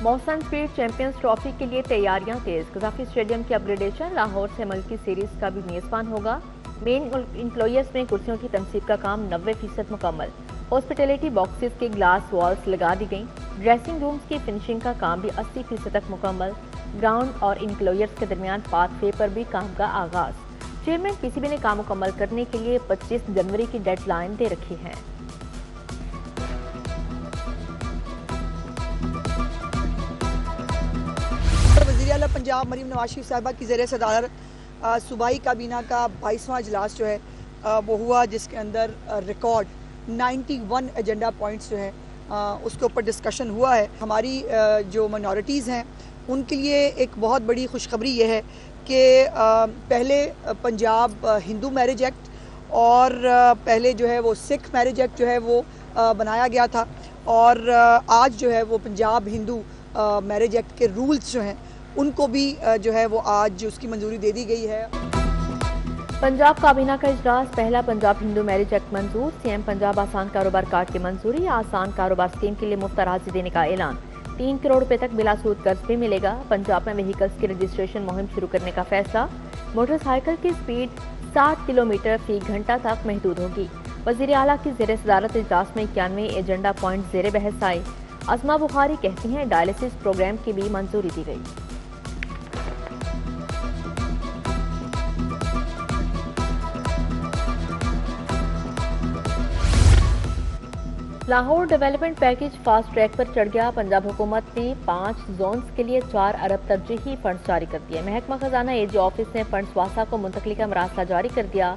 मौसन speed champions trophy के लिए तैयारियां तेज। कजाफी स्टेडियम की अपग्रेडेशन लाहौर से मल्की सीरीज का भी मेजबान होगा। मेन इंक्लोयर्स में कुर्सियों की तनसीब का काम 90% मुकम्मल। हॉस्पिटलिटी बॉक्सेस के ग्लास वॉल्स लगा दी गई। ड्रेसिंग रूम्स की फिनिशिंग का काम भी 80% तक मुकम्मल। ग्राउंड और इंक्लोयर्स के दरमियान पाथवे पर भी काम का आगाज। चेयरमैन पीसीबी ने काम मुकम्मल करने के लिए 25 जनवरी की डेडलाइन दे रखी है। वज़ीर आला पंजाब मरीम नवाज शरीफ साहिबा की ज़ेर सदारत सूबाई काबीना का 22वां इजलास जो है वो हुआ, जिसके अंदर रिकॉर्ड 91 एजेंडा पॉइंट्स जो है उसके ऊपर डिस्कशन हुआ है। हमारी जो माइनॉरिटीज़ हैं उनके लिए एक बहुत बड़ी खुशखबरी ये है कि पहले पंजाब हिंदू मैरिज एक्ट और पहले जो है वो सिख मैरिज एक्ट जो है वो बनाया गया था, और आज जो है वो पंजाब हिंदू मैरिज एक्ट के रूल्स जो हैं उनको भी जो है वो आज उसकी मंजूरी दे दी गई है। पंजाब काबीना का इजलास। पहला पंजाब हिंदू मैरिज एक्ट मंजूर। सीएम पंजाब आसान कारोबार कार्ड की मंजूरी। आसान कारोबार स्कीम के लिए मुफ्त अराजी देने का ऐलान। 3 करोड़ रुपए तक बिलासूद कर्ज भी मिलेगा। पंजाब में व्हीकल्स की रजिस्ट्रेशन मुहिम शुरू करने का फैसला। मोटरसाइकिल की स्पीड 60 किलोमीटर फी घंटा तक महदूद होगी। वजीर आला की ज़ेर सदारत इजलास में 91 एजेंडा पॉइंट ज़ेर बहस आए। असमा बुखारी कहती हैं डायलिसिस प्रोग्राम की भी मंजूरी दी गई। Lahore development package fast track पर चढ़ गया। पंजाब हुकूमत ने 5 जोन्स के लिए 4 अरब तरजीही फंड्स जारी कर दिए। महकमा खजाना एजी ऑफिस ने फंड्स वासा को मुंतकली का मरासला जारी कर दिया।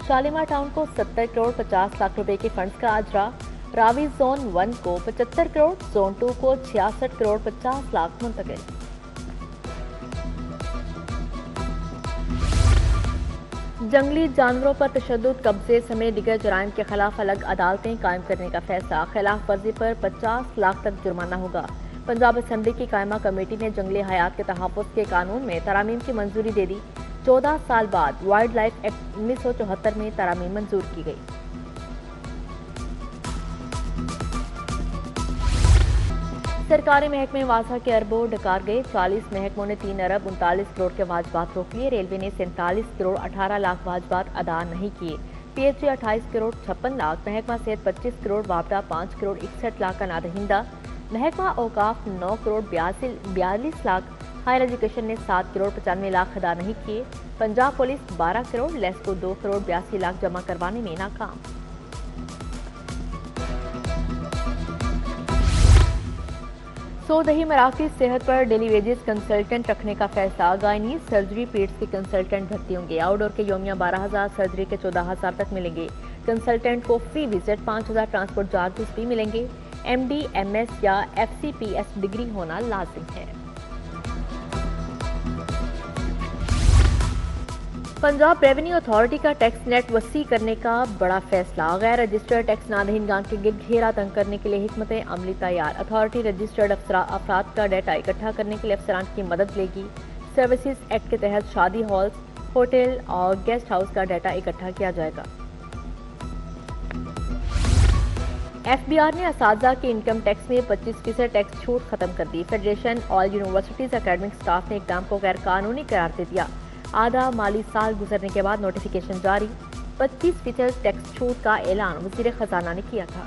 शालीमार टाउन को 70 करोड़ 50 लाख रुपए के फंड्स का आजरा। रावी जोन 1 को 75 करोड़, जोन 2 को 66 करोड़ 50 लाख मुंतकिल। जंगली जानवरों पर तशद्दुद, कब्जे समेत दिगर जराइम के खिलाफ अलग अदालतें कायम करने का फैसला। खिलाफ वर्जी पर 50 लाख तक जुर्माना होगा। पंजाब असम्बली की कायमा कमेटी ने जंगली हयात के तहफ़्फ़ुज़ के कानून में तरामीम की मंजूरी दे दी। 14 साल बाद वाइल्ड लाइफ एक्ट 1974 में तरामीम मंजूर की गई। सरकारी महकमे वासा के अरबों डकार गए। 40 महकमों ने 3 अरब 39 करोड़ के वाजबात रोक लिए। रेलवे ने 47 करोड़ 18 लाख वाजबात अदा नहीं किए। पीएचई 28 करोड़ 56 लाख। महकमा सेहत 25 करोड़, वापडा 5 करोड़ 61 लाख का नादहिंदा। महकमा औकाफ 9 करोड़ 42 लाख। हायर एजुकेशन ने 7 करोड़ 95 लाख अदा नहीं किए। पंजाब पुलिस 12 करोड़, लेस्को 2 करोड़ 82 लाख जमा करवाने में नाकाम। सोदही मराकज़ सेहत पर डेली वेजेस कंसल्टेंट रखने का फैसला। गायनी सर्जरी पीड्स के कंसल्टेंट भर्ती होंगे। आउटडोर के योमिया 12,000, सर्जरी के 14,000 तक मिलेंगे। कंसल्टेंट को फ्री विजिट, 5,000 ट्रांसपोर्ट चार्जेस भी मिलेंगे। MD, MS या FCPS डिग्री होना लाजिम है। पंजाब रेवेन्यू अथॉरिटी का टैक्स नेट वसी करने का बड़ा फैसला। गैर रजिस्टर्ड टैक्स नादहिंगान के गिर्द घेरा तंग करने के लिए हिकमत अमली तैयार। अथॉरिटी रजिस्टर्ड अफराद का डाटा इकट्ठा करने के लिए अफसरान की मदद लेगी। सर्विसेज एक्ट के तहत शादी हॉल्स, होटल और गेस्ट हाउस का डाटा इकट्ठा किया जाएगा। FBR ने असातिज़ा के इनकम टैक्स में 25% टैक्स छूट खत्म कर दी। Federation all universities academic staff ने इकदाम को गैर कानूनी करार दे दिया। आधा माली साल गुजरने के बाद नोटिफिकेशन जारी। 25% टैक्स छूट का ऐलान वज़ीर खजाना ने किया था।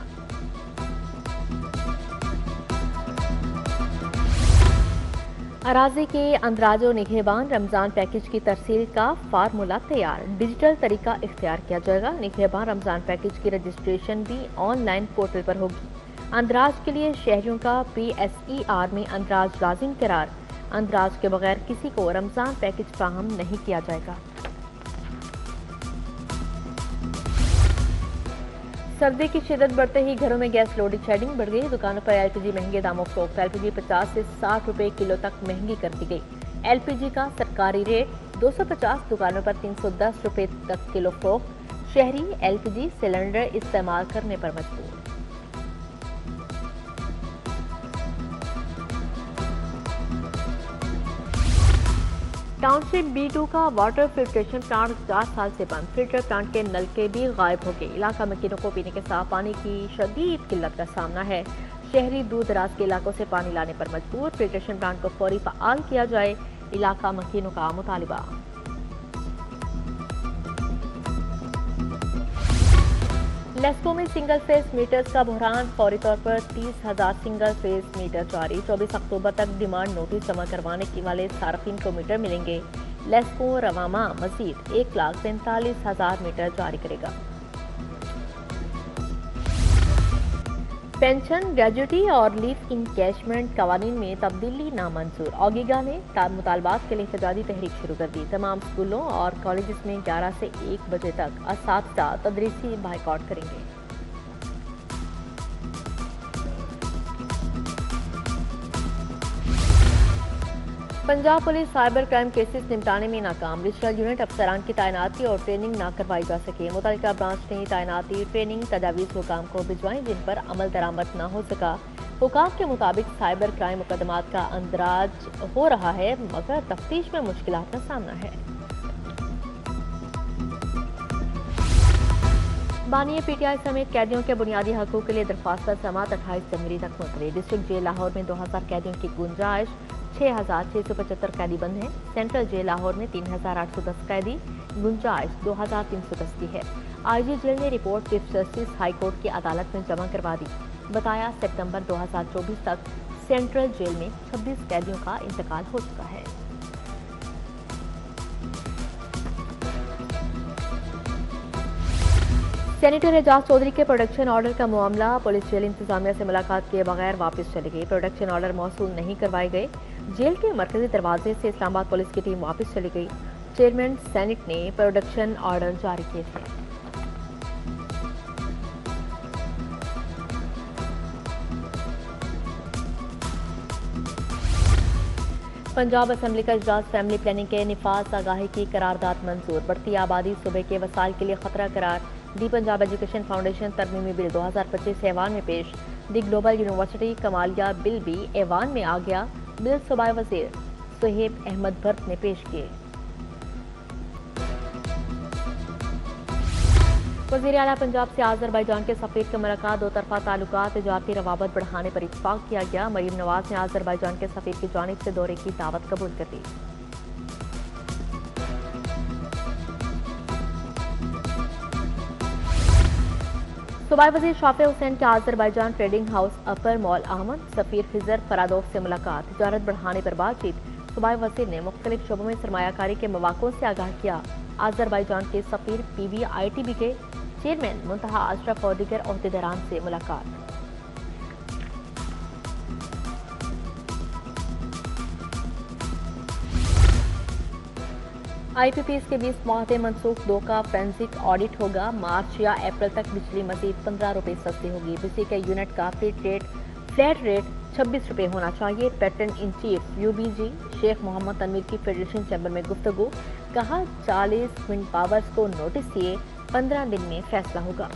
अराज़ी के अंदराजो निगहबान। रमज़ान पैकेज की तरसील का फार्मूला तैयार। डिजिटल तरीका इख्तियार किया जाएगा। निगहबान रमज़ान पैकेज की रजिस्ट्रेशन भी ऑनलाइन पोर्टल पर होगी। अंदराज के लिए शहरियों का PSER में अंदराज लाजिम करार। अंदराज के बगैर किसी को रमज़ान पैकेज फ्राहम नहीं किया जाएगा। सर्दी की शिद्दत बढ़ते ही घरों में गैस लोडिंग शेडिंग बढ़ गई। दुकानों पर LPG महंगे दामों फरोख्त। LPG 50 से 60 रुपए किलो तक महंगी कर दी गई। LPG का सरकारी रेट 250, दुकानों पर 310 रुपए तक किलो फरोख्त। शहरी LPG सिलेंडर इस्तेमाल करने पर मजबूर। टाउनशिप B2 का वाटर फिल्ट्रेशन प्लांट 4 साल से बंद। फिल्टर प्लांट के नलके भी गायब हो गए। इलाका में किन्नों को पीने के साफ पानी की शदीद किल्लत का सामना है। शहरी दूर दराज के इलाकों से पानी लाने पर मजबूर, फिल्ट्रेशन प्लांट को फौरी फ़आल किया जाए, इलाका मकीनों का मुतालिबा। लेस्को में सिंगल फेस मीटर्स का बहरान, फौरी तौर पर 30,000 सिंगल फेस मीटर जारी, 24 अक्टूबर तक डिमांड नोटिस जमा करवाने के वाले सार्फिन को मीटर मिलेंगे। लेस्को रवामा मजीद 1,45,000 मीटर जारी करेगा। पेंशन, ग्रेजुटी और लीव इनकैशमेंट कवानीन में तब्दीली नामंजूर, ओगिगा ने मुतालबात के लिए एहतजाजी तहरीक शुरू कर दी। तमाम स्कूलों और कॉलेजेस में 11 से 1 बजे तक असातिज़ा तदरीसी बाइकआउट करेंगे। Punjab police cyber crime cases निपटाने में नाकाम, रीजनल यूनिट अफसरान की तैनाती और ट्रेनिंग ना करवाई जा सके। मुतल्लिका ब्रांच ने तैनाती, ट्रेनिंग, तजावीज़ हुकाम को भिजवाई जिन पर अमल दरामद ना हो सका। हुकाम के मुताबिक साइबर क्राइम मुकदमात का अंदराज हो रहा है, मगर तफ्तीश में मुश्किलात का सामना है। बानिया पीटीआई समेत कैदियों के बुनियादी हकूक के लिए दरख्वास्त पर समाअत 28 जनवरी तक मुलतवी। डिस्ट्रिक्ट जेल लाहौर में 2000 कैदियों की गुंजाइश, 6,675 कैदी बंद हैं। सेंट्रल जेल लाहौर में 3,810 कैदी, गुंजाइश 2,310 की है। आईजी जेल ने report chief justice high court की अदालत में जमा करवा दी। बताया सितंबर 2024 तक सेंट्रल जेल में 26 कैदियों का इंतकाल हो चुका है। सेनेटर एजाज चौधरी के प्रोडक्शन ऑर्डर का मामला, पुलिस जेल इंतजामिया से मुलाकात किए बगैर वापस चली गई। प्रोडक्शन ऑर्डर मौसूल नहीं करवाए गए। जेल के मरकजी दरवाजे से इस्लामाबाद पुलिस की टीम वापस चली गई। चेयरमैन सेनेट ने प्रोडक्शन ऑर्डर जारी किए थे। पंजाब असम्बली का इजलास, फैमिली प्लानिंग के निफाज आगाही की करारदाद मंजूर, बढ़ती आबादी सूबे के वसाइल के लिए खतरा करार। दी पंजाब एजुकेशन फाउंडेशन तरमीमी बिल 2025 ऐवान में पेश। दी ग्लोबल यूनिवर्सिटी कमालिया बिल भी ऐवान में आ गया। बिल सूबाई वजीर सुहेब अहमद भर्त ने पेश किए। वज़ीर आला पंजाब से आज़रबाईजान के सफ़ीर की मुलाकात, दो तरफा ताल्लुकात, तिजारती रवाबत बढ़ाने पर इत्तफाक किया गया। मरीम नवाज ने आज़रबाईजान के सफ़ीर की जानिब से दौरे की दावत कबूल कर ली। सूबाई वज़ीर शाफे हुसैन के आज़रबाईजान ट्रेडिंग हाउस अपर मॉल अहमद सफ़ीर खिजर फरादोफ से मुलाकात, तिजारत बढ़ाने पर बातचीत। सूबाई वज़ीर ने मुख्तलिफ शोबों में सरमायाकारी के मौक़ों से आगाह किया। आज़रबाईजान के सफ़ीर PVITB के चेयरमैन मुंतहा अशरफ और दीगर ओहदेदारान से मुलाकात। IPPs के 20 मुआहदे मनसूख, 2 का फोरेंसिक ऑडिट होगा। मार्च या अप्रैल तक बिजली मजीद 15 रुपये सस्ती होगी। बिजली के यूनिट का फ्लैट रेट 26 रुपये होना चाहिए। Patron in chief UBG Sheikh Mohammad Tanveer की फेडरेशन चैम्बर में गुफ्तगू, कहा 40 विंड पावर्स को नोटिस दिए, 15 दिन में फैसला होगा।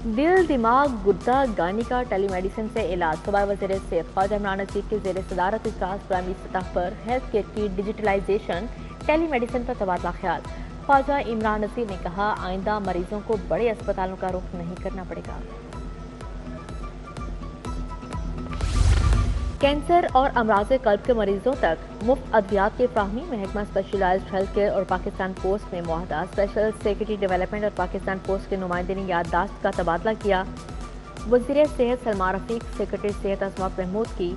दिल, दिमाग, गुर्दा, गानी का टेलीमेडिसिन से इलाज, सूबाई वज़ीर सेहत ख्वाजा इमरान नज़ीर के ज़ेर सदारत इजलास, प्राइमरी सतह पर हेल्थ केयर की डिजिटलाइजेशन, टेलीमेडिसिन पर तबादला ख्याल। ख्वाजा इमरान नज़ीर ने कहा आइंदा मरीजों को बड़े अस्पतालों का रुख नहीं करना पड़ेगा। कैंसर और अमराज़ कल्ब के मरीजों तक मुफ्त अद्वियात की फ्राहमी, महकमा स्पेशलाइज्ड हेल्थ केयर और पाकिस्तान पोस्ट में मुआहदा। स्पेशल सेक्रेटरी डेवलपमेंट और पाकिस्तान पोस्ट के नुमाइंदे ने याददाश्त का तबादला किया। वज़ीर सेहत सलमान रफीक, सेक्रेटरी सेहत अजमत महमूद की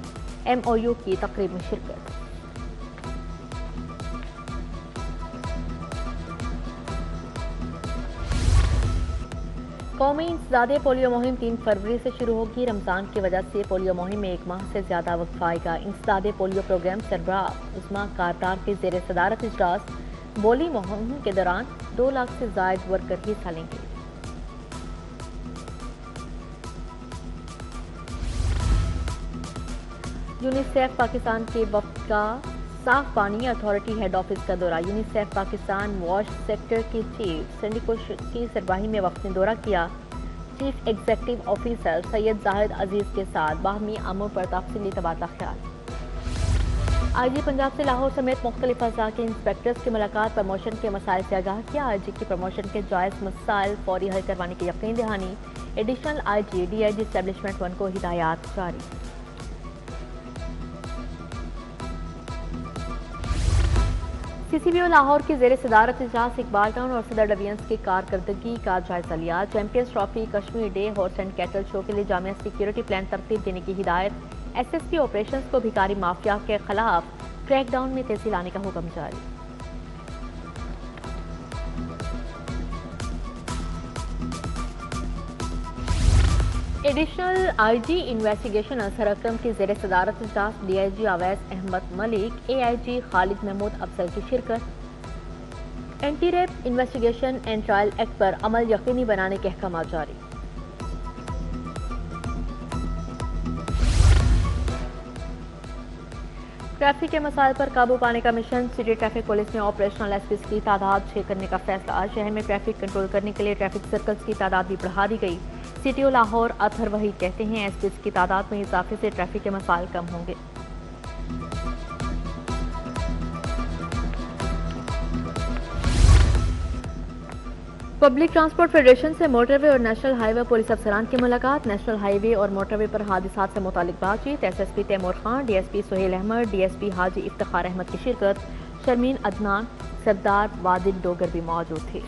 MOU की तकरीब में शिरकत। कौमी इंसदादे पोलियो मुहिम 3 फरवरी से शुरू होगी। रमज़ान की वजह से पोलियो मुहिम में 1 माह से ज़्यादा वक्त आएगा। इंसदादे पोलियो प्रोग्राम सरबराह उस्मा कारदार के ज़ेर सदारत इजलास, बोली मुहिम के दौरान 2 लाख से ज़ायद वर्कर हिस्सा लेंगे। यूनिसेफ पाकिस्तान के वफ्द का साफ पानी अथॉरिटी हेड ऑफिस का दौरा। यूनिसेफ पाकिस्तान वॉश सेक्टर के चीफ संडिकोश की सरबराही में वफ्द ने दौरा किया। Chief executive officer Syed Zahid Aziz के साथ बाहमी अमूर पर तफसीली तबादला ख्याल। IG पंजाब से लाहौर समेत मुख्तलिफ अज़ा के इंस्पेक्टर्स की मुलाकात, प्रमोशन के मसाइल से आगाह किया। IG की प्रमोशन के जायज़ मसाइल फौरी हल करवाने की यकीन दहानी। एडिशनल IG DIG एस्टेब्लिशमेंट 1 को हिदायत जारी। CCBO लाहौर की ज़ेर सदारत इजलास इकबाल टाउन और सदर डिवीजन्स की कारकर्दगी का जायजा लिया। Champions trophy Kashmir day horse and cattle show के लिए जामिया सिक्योरिटी प्लान तरतीब देने की हिदायत। SSP ऑपरेशंस को भिखारी माफिया के खिलाफ क्रैकडाउन में तेजी लाने का हुक्म जारी। एडिशनल IG इन्वेस्टिगेशन असर अकरम की ज़ेर सदारत इजलास DIG अवैस अहमद मलिक, AIG खालिद महमूद अफजल की शिरकत। Anti rape investigation and trial act पर अमल यकीनी बनाने के अहकाम जारी। ट्रैफिक के मसाइल पर काबू पाने का मिशन। सिटी ट्रैफिक पुलिस ने ऑपरेशनल SPs की तादाद 6 करने का फैसला। शहर में ट्रैफिक कंट्रोल करने के लिए ट्रैफिक सर्कल्स की तादाद भी बढ़ा दी गई। CTO लाहौर अतहर वहीद कहते हैं SPs की तादाद में इजाफे से ट्रैफिक के मसाइल कम होंगे। पब्लिक ट्रांसपोर्ट फेडरेशन से मोटरवे और नेशनल हाईवे पुलिस अफसरान की मुलाकात। नेशनल हाईवे और मोटरवे पर हादसात से मुतालिक बातचीत। SSP Taimur Khan, DSP Suhail Ahmad, DSP हाजी इफ्तिखार अहमद की शिरकत। शर्मीन अदनान, सरदार वादिल डोगर भी मौजूद थे।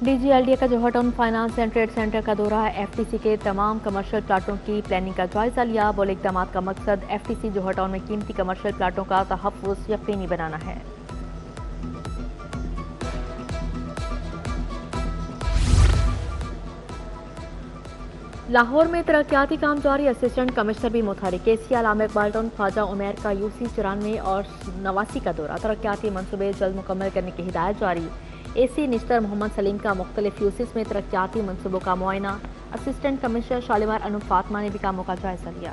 DGLDA का Johar town finance and trade centre का दौरा। FTC के तमाम कमर्शियल प्लाटों की प्लानिंग का जायजा लिया। बोले इक़दाम का मकसद FTC जौहर टाउन में कीमती कमर्शियल प्लाटों का तहफ़्फ़ुज़ यकीनी बनाना है। लाहौर में तरक्याती काम जारी। असिस्टेंट कमिश्नर भी मुतहरिक। KC आलम इकबाल टाउन ख्वाजा उमैर का UC 94 और 89 का दौरा। तरक्याती मनसूबे जल्द मुकम्मल करने की हिदायत जारी। AC निश्तर मोहम्मद सलीम का मुख्तलिफ यूसिस में तरक्याती मनसूबों का मुआयना। असिस्टेंट कमिश्नर शालीमार अनूप फातिमा ने भी कामों का जायजा लिया।